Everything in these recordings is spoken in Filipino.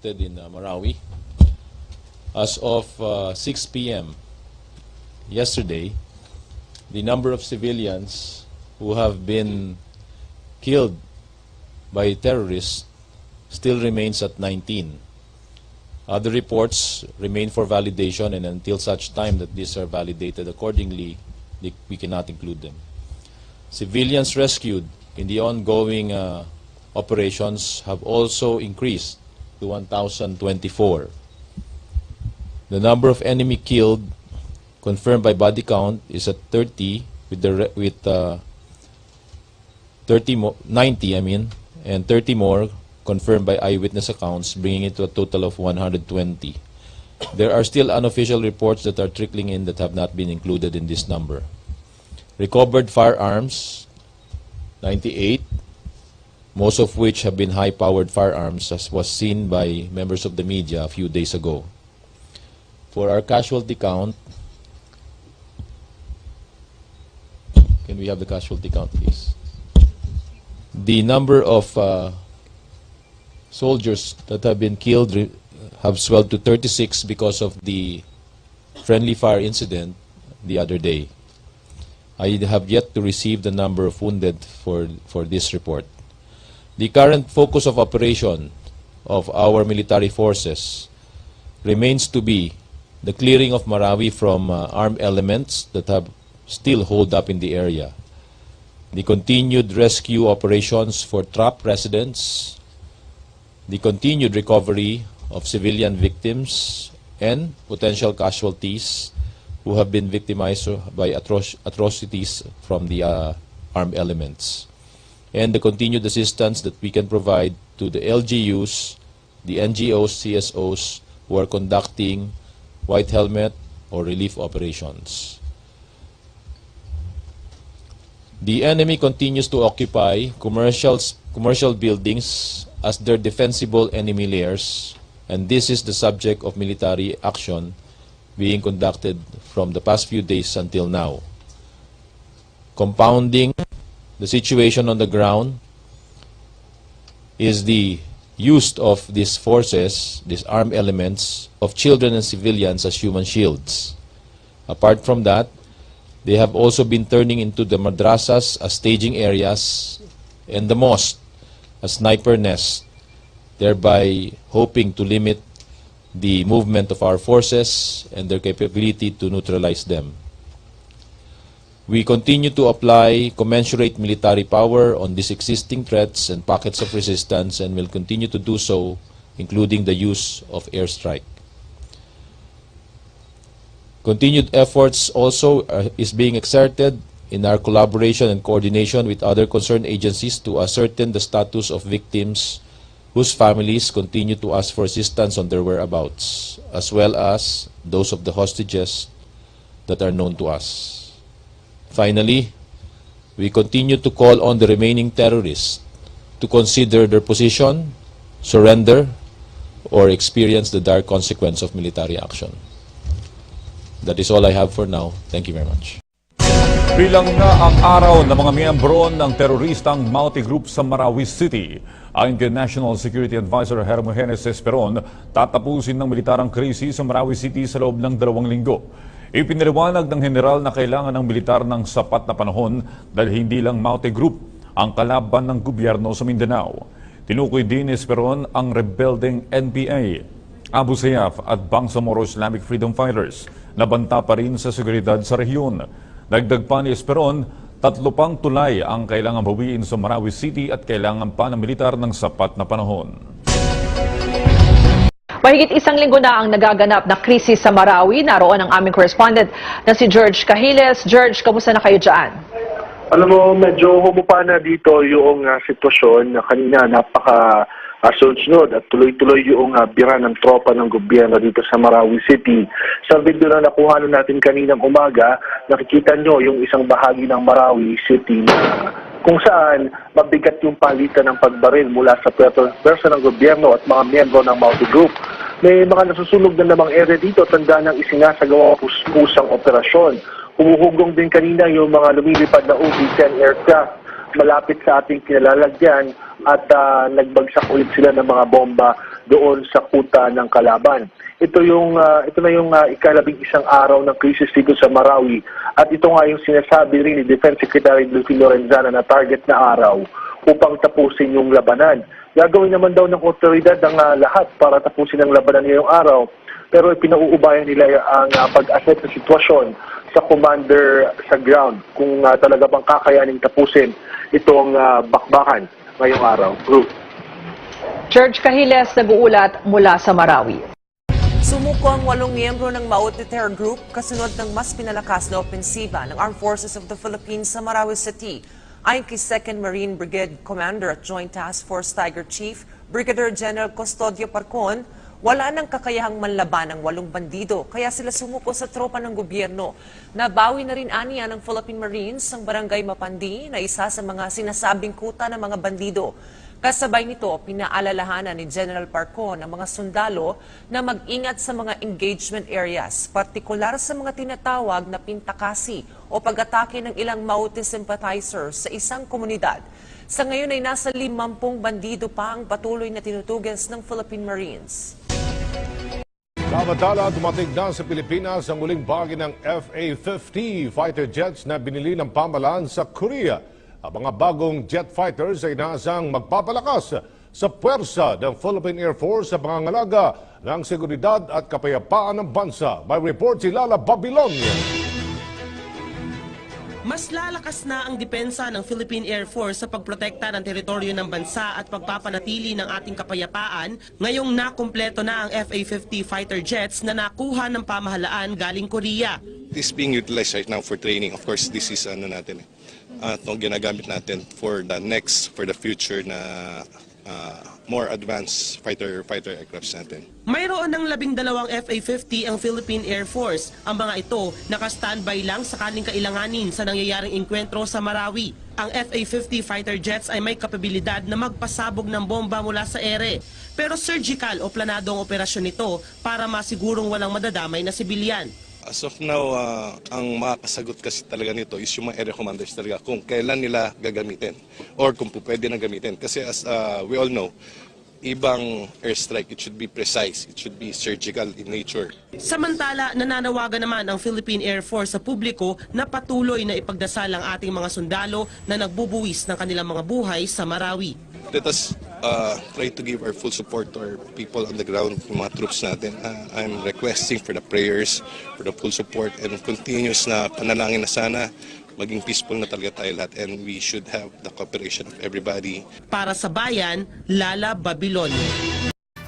conducted in Marawi. As of 6 p.m. yesterday, the number of civilians who have been killed by terrorists still remains at 19. Other reports remain for validation, and until such time that these are validated accordingly, we cannot include them. Civilians rescued in the ongoing operations have also increased to 1,024. The number of enemy killed confirmed by body count is at 30, with 90, and 30 more confirmed by eyewitness accounts, bringing it to a total of 120. There are still unofficial reports that are trickling in that have not been included in this number. Recovered firearms, 98, most of which have been high-powered firearms, as was seen by members of the media a few days ago. For our casualty count, can we have the casualty count, please? The number of soldiers that have been killed have swelled to 36 because of the friendly fire incident the other day. I have yet to receive the number of wounded for this report. The current focus of operation of our military forces remains to be the clearing of Marawi from armed elements that have still hold up in the area, the continued rescue operations for trapped residents, the continued recovery of civilian victims and potential casualties who have been victimized by atrocities from the armed elements, and the continued assistance that we can provide to the LGUs, the NGOs, CSOs who are conducting white helmet or relief operations. The enemy continues to occupy commercial buildings as their defensible enemy layers, and this is the subject of military action being conducted from the past few days until now. Compounding the situation on the ground is the use of these forces, these armed elements, of children and civilians as human shields. Apart from that, they have also been turning into the madrasas as staging areas and the mosque as sniper nests, thereby hoping to limit the movement of our forces and their capability to neutralize them. We continue to apply commensurate military power on these existing threats and pockets of resistance, and will continue to do so, including the use of airstrike. Continued efforts also is being exerted in our collaboration and coordination with other concerned agencies to ascertain the status of victims whose families continue to ask for assistance on their whereabouts, as well as those of the hostages that are known to us. Finally, we continue to call on the remaining terrorists to consider their position, surrender, or experience the dire consequence of military action. That is all I have for now. Thank you very much. Bilang na ang araw ng mga miyembro ng teroristang Maute Group sa Marawi City, ayon kay National Security Advisor Hermogenes Esperon, tatapusin ng militarang krisis sa Marawi City sa loob ng 2 linggo. Ipinaliwanag ng general na kailangan ng militar ng sapat na panahon dahil hindi lang Maute Group ang kalaban ng gobyerno sa Mindanao. Tinukoy din ni Esperon ang rebelding NPA, Abu Sayyaf at Bangsamoro Islamic Freedom Fighters na banta pa rin sa seguridad sa rehiyon. Dagdag pa ni Esperon, 3 pang tulay ang kailangan bawiin sa Marawi City at kailangan pa ng militar ng sapat na panahon. Mahigit 1 linggo na ang nagaganap na krisis sa Marawi. Naroon ang aming correspondent na si George Cahiles. George, kamusta na kayo dyan? Alam mo, medyo humupa na dito yung sitwasyon na kanina napaka-sunod at tuloy-tuloy yung bira ng tropa ng gobyerno dito sa Marawi City. Sa video na nakuha natin kaninang umaga, nakikita nyo yung isang bahagi ng Marawi City na kung saan mabigat yung palitan ng pagbaril mula sa pwersa ng gobyerno at mga miyembro ng Maute Group. May mga nasusunog na namang area dito, tanda ng isinasagawa pusang operasyon. Humuhugong din kanina yung mga lumilipad na UV-10 aircraft malapit sa ating kinalalagyan at nagbagsak ulit sila ng mga bomba doon sa kuta ng kalaban. Ito na yung ika-11 araw ng krisis dito sa Marawi at ito nga yung sinasabi rin ni Defense Secretary Delfin Lorenzana na target na araw upang tapusin yung labanan. Gagawin naman daw ng otoridad ang lahat para tapusin ang labanan ngayong araw, pero pinauubayan nila ang pag-assess sa sitwasyon sa commander sa ground kung talaga bang kakayaning tapusin itong bakbakan ngayong araw. Group. George Cahiles nag-uulat mula sa Marawi. Sumuko ang 8 miyembro ng Maute terror group kasunod ng mas pinalakas na opensiba ng Armed Forces of the Philippines sa Marawi City. Ayon kay 2nd Marine Brigade Commander at Joint Task Force Tiger Chief Brigadier General Custodio Parcon, wala nang kakayahang manlaban ang 8 bandido kaya sila sumuko sa tropa ng gobyerno. Nabawi na rin aniya ng Philippine Marines ang barangay Mapandi na isa sa mga sinasabing kuta ng mga bandido. Kasabay nito, pinaalalahanan ni General Parcon ang mga sundalo na mag-ingat sa mga engagement areas, partikular sa mga tinatawag na pintakasi o pag-atake ng ilang Maute sympathizers sa isang komunidad. Sa ngayon ay nasa 50 bandido pa ang patuloy na tinutugas ng Philippine Marines. Samantala, dumating na sa Pilipinas ang muling bahagi ng FA-50 fighter jets na binili ng pamahalaan sa Korea. Ang mga bagong jet fighters ay inaasang magpapalakas sa puwersa ng Philippine Air Force sa pangangalaga ng seguridad at kapayapaan ng bansa. May report si Lala Babilonia. Mas lalakas na ang depensa ng Philippine Air Force sa pagprotekta ng teritoryo ng bansa at pagpapanatili ng ating kapayapaan ngayong nakumpleto na ang FA-50 fighter jets na nakuha ng pamahalaan galing Korea. This being utilized right now for training. Of course, this is ginagamit natin for the future na more advanced fighter aircrafts natin. Mayroon ng 12 FA-50 ang Philippine Air Force. Ang mga ito naka-standby lang sakaling kailanganin sa nangyayaring engkwentro sa Marawi. Ang FA-50 fighter jets ay may kapabilidad na magpasabog ng bomba mula sa ere. Pero surgical o planadong operasyon ito para masigurong walang madadamay na sibilyan. As of now, ang makakasagot kasi talaga nito is yung mga area commanders talaga kung kailan nila gagamitin or kung pwede na gamitin. Kasi as we all know, ibang airstrike, it should be precise, it should be surgical in nature. Samantala, nananawagan naman ang Philippine Air Force sa publiko na patuloy na ipagdasal ang ating mga sundalo na nagbubuwis ng kanilang mga buhay sa Marawi. Let us try to give our full support to our people on the ground, yung mga troops natin. I'm requesting for the prayers, for the full support, and continuous na panalangin na sana maging peaceful na talaga tayo lahat and we should have the cooperation of everybody. Para sa bayan, Lala Babilon.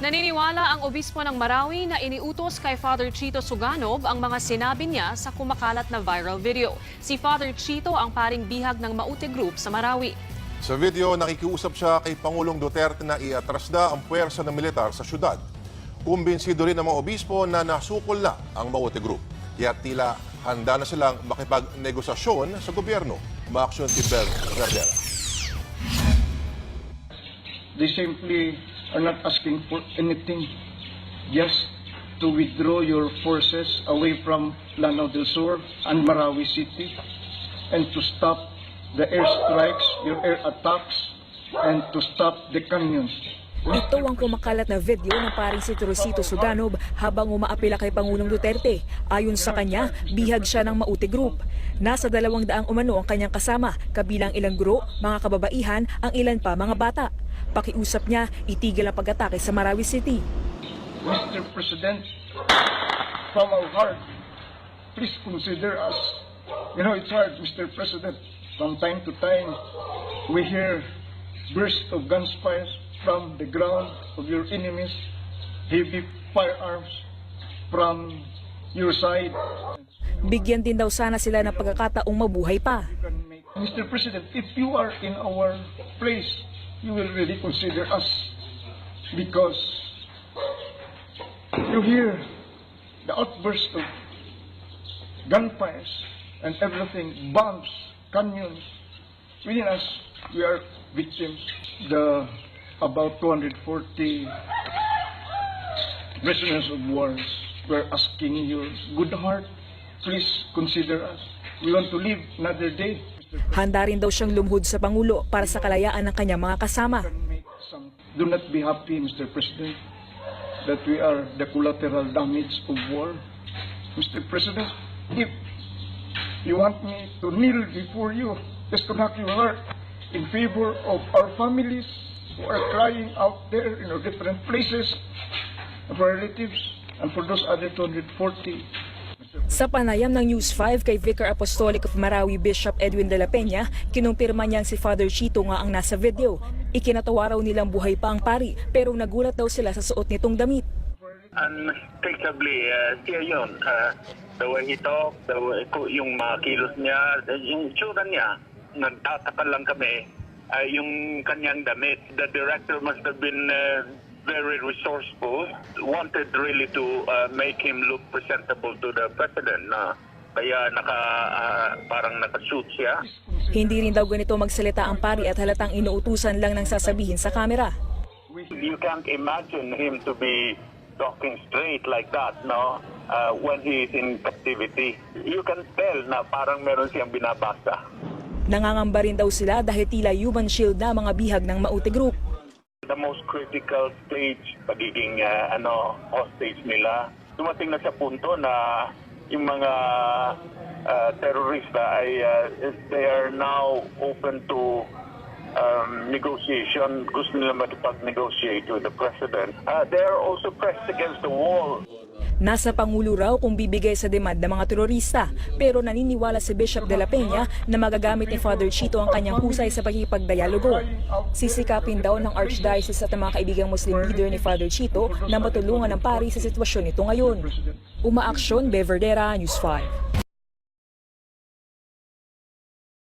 Naniniwala ang obispo ng Marawi na iniutos kay Father Chito Suganob ang mga sinabi niya sa kumakalat na viral video. Si Father Chito ang paring bihag ng Maute Group sa Marawi. Sa video, nakikiusap siya kay Pangulong Duterte na iatrasda ang puwersa ng militar sa syudad. Kumbinsido rin ng mga obispo na nasukol na ang Maute Group. Kaya tila handa na silang makipagnegosasyon sa gobyerno. Maaksyon si Bel Verdera. They simply are not asking for anything, just to withdraw your forces away from Lanao del Sur and Marawi City and to stop the airstrikes, your air attacks, and to stop the canyons. Ito ang kumakalat na video ng paring si Torosito Suganob habang umaapela kay Pangulong Duterte. Ayon sa kanya, bihag siya ng Maute Group. Nasa 200 umano ang kanyang kasama, kabilang ilang guro, mga kababaihan, ang ilan pa mga bata. Pakiusap niya, itigil ang pag-atake sa Marawi City. Mr. President, from our heart, please consider us. You know, it's hard, Mr. President. From time to time, we hear bursts of gunfire from the ground of your enemies, heavy firearms from your side. Bigyan din daw sana sila ng pagkakataong mabuhay pa. Mr. President, if you are in our place, you will really consider us because you hear the outburst of gunfires and everything, bombs, canyons. Within us, we are victims. The about 240 prisoners of war were asking your good heart, please consider us. We want to live another day. Handa rin daw siyang lumuhod sa Pangulo para sa kalayaan ng kanyang mga kasama. Do not be happy, Mr. President. that we are the collateral damage of war. Mr. President, if you want me to kneel before you, just to knock your heart in favor of our families who are crying out there in our different places, of our relatives, and for those other 240. Sa panayam ng News 5 kay Vicar Apostolic of Marawi Bishop Edwin de la Peña, kinumpirma niyang si Father Chito nga ang nasa video. Ikinatawa raw nilang buhay pa ang pari pero nagulat daw sila sa suot nitong damit. Unmistakably, siya yun. The way he talked, yung mga kilos niya, yung tsura niya, nagtataka lang kami. Yung kanyang damit, the director must have been very resourceful, wanted really to make him look presentable to the president. Kaya parang nakasuit siya. Hindi rin daw ganito magsalita ang pari at halatang inuutusan lang ng sasabihin sa kamera. You can't imagine him to be talking straight like that, no? When he is in captivity. You can tell na parang meron siyang binabasa. Nangangamba rin daw sila dahil tila human shield na mga bihag ng Maute Group. The most critical stage, pagiging hostage nila. Dumating na sa punto na yung mga terorista ay they are now open to negotiation. Gusto nila makipag-negotiate with the president. They are also pressed against the wall. Nasa Pangulo raw kung bibigay sa demand ng mga terorista, pero naniniwala si Bishop de la Peña na magagamit ni Father Chito ang kanyang husay sa pagkipagdialogo. Sisikapin daw ng Archdiocese at ng mga kaibigang Muslim leader ni Father Chito na matulungan ng pari sa sitwasyon nito ngayon. Umaaksyon, Beverdera, News 5.